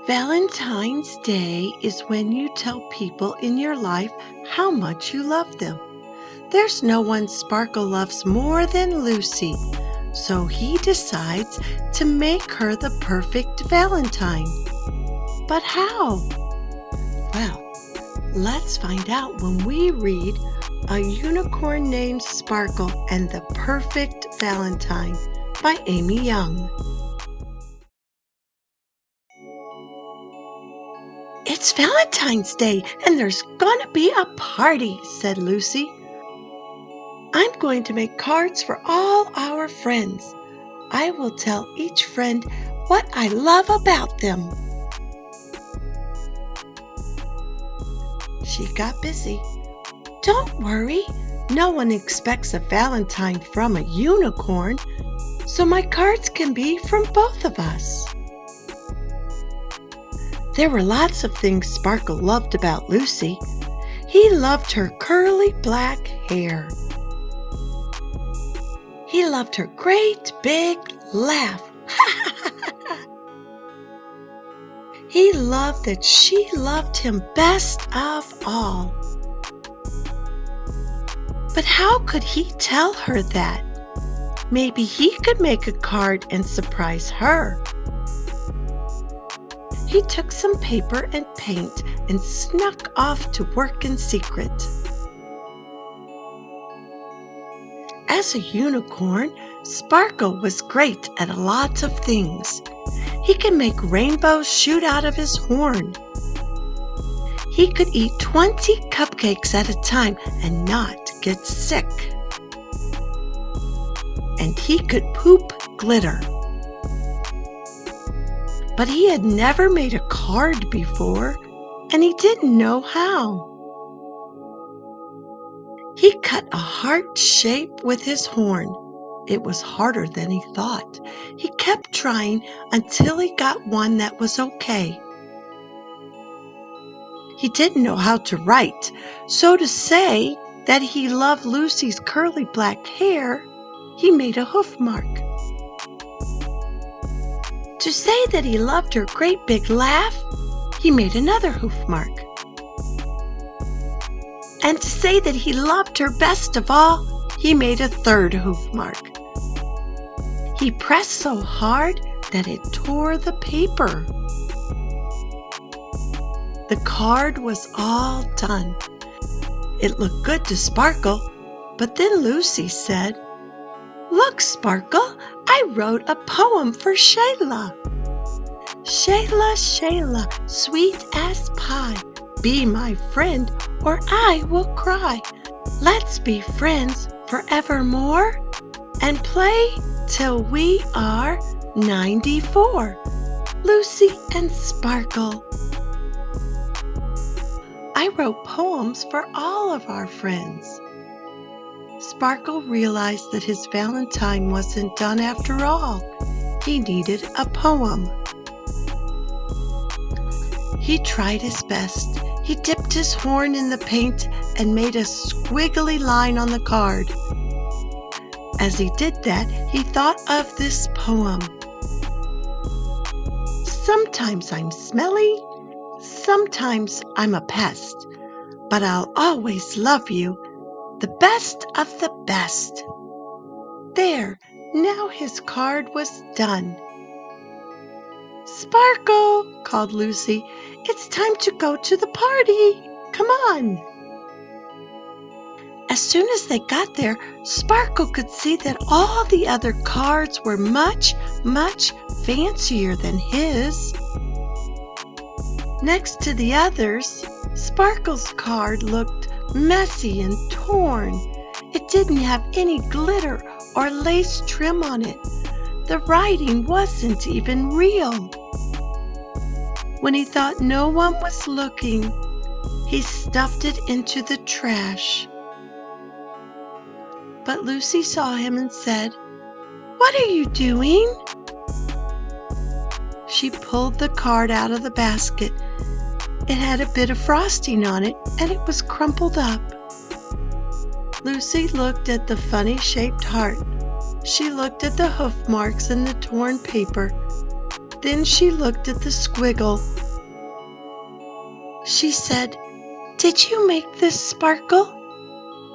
Valentine's Day is when you tell people in your life how much you love them. There's no one Sparkle loves more than Lucy, so he decides to make her the perfect Valentine. But how? Well, let's find out when we read A Unicorn Named Sparkle and the Perfect Valentine by Amy Young. "It's Valentine's Day, and there's gonna be a party," said Lucy. "I'm going to make cards for all our friends. I will tell each friend what I love about them." She got busy. "Don't worry, no one expects a Valentine from a unicorn, so my cards can be from both of us." There were lots of things Sparkle loved about Lucy. He loved her curly black hair. He loved her great big laugh. He loved that she loved him best of all. But how could he tell her that? Maybe he could make a card and surprise her. He took some paper and paint and snuck off to work in secret. As a unicorn, Sparkle was great at a lot of things. He could make rainbows shoot out of his horn. He could eat 20 cupcakes at a time and not get sick. And he could poop glitter. But he had never made a card before, and he didn't know how. He cut a heart shape with his horn. It was harder than he thought. He kept trying until he got one that was okay. He didn't know how to write, so to say that he loved Lucy's curly black hair, he made a hoof mark. To say that he loved her great big laugh, he made another hoof mark. And to say that he loved her best of all, he made a third hoof mark. He pressed so hard that it tore the paper. The card was all done. It looked good to Sparkle, but then Lucy said, "Look, Sparkle, I wrote a poem for Shayla. Shayla, Shayla, sweet as pie, be my friend or I will cry. Let's be friends forevermore and play till we are 94. Lucy and Sparkle." I wrote poems for all of our friends. Sparkle realized that his Valentine wasn't done after all. He needed a poem. He tried his best. He dipped his horn in the paint and made a squiggly line on the card. As he did that, he thought of this poem. "Sometimes I'm smelly, sometimes I'm a pest, but I'll always love you, the best of the best." There, now his card was done. "Sparkle," called Lucy, "it's time to go to the party. Come on." As soon as they got there, Sparkle could see that all the other cards were much, much fancier than his. Next to the others, Sparkle's card looked messy and torn. It didn't have any glitter or lace trim on it. The writing wasn't even real. When he thought no one was looking, he stuffed it into the trash. But Lucy saw him and said, "What are you doing?" She pulled the card out of the basket. It had a bit of frosting on it, and it was crumpled up. Lucy looked at the funny-shaped heart. She looked at the hoof marks in the torn paper. Then she looked at the squiggle. She said, "Did you make this, Sparkle?"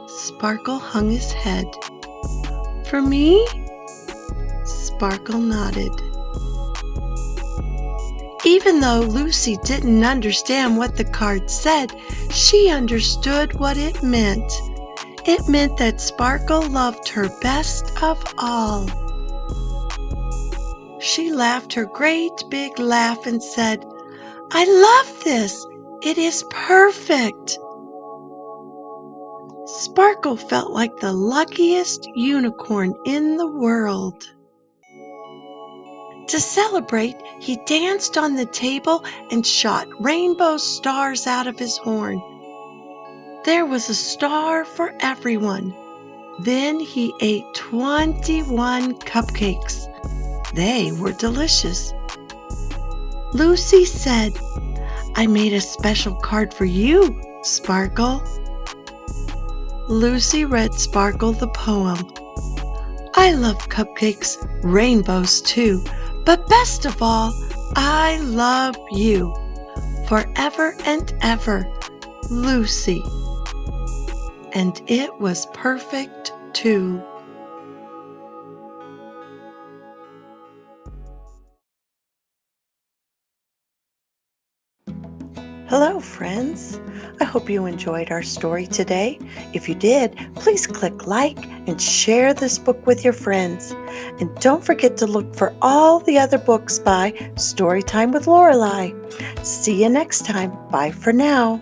Sparkle hung his head. "For me?" Sparkle nodded. Even though Lucy didn't understand what the card said, she understood what it meant. It meant that Sparkle loved her best of all. She laughed her great big laugh and said, "I love this! It is perfect!" Sparkle felt like the luckiest unicorn in the world. To celebrate, he danced on the table and shot rainbow stars out of his horn. There was a star for everyone. Then he ate 21 cupcakes. They were delicious. Lucy said, "I made a special card for you, Sparkle." Lucy read Sparkle the poem. "I love cupcakes, rainbows too, but best of all, I love you. Forever and ever, Lucy." And it was perfect too. Hello, friends. I hope you enjoyed our story today. If you did, please click like and share this book with your friends. And don't forget to look for all the other books by Storytime with Lorelei. See you next time. Bye for now.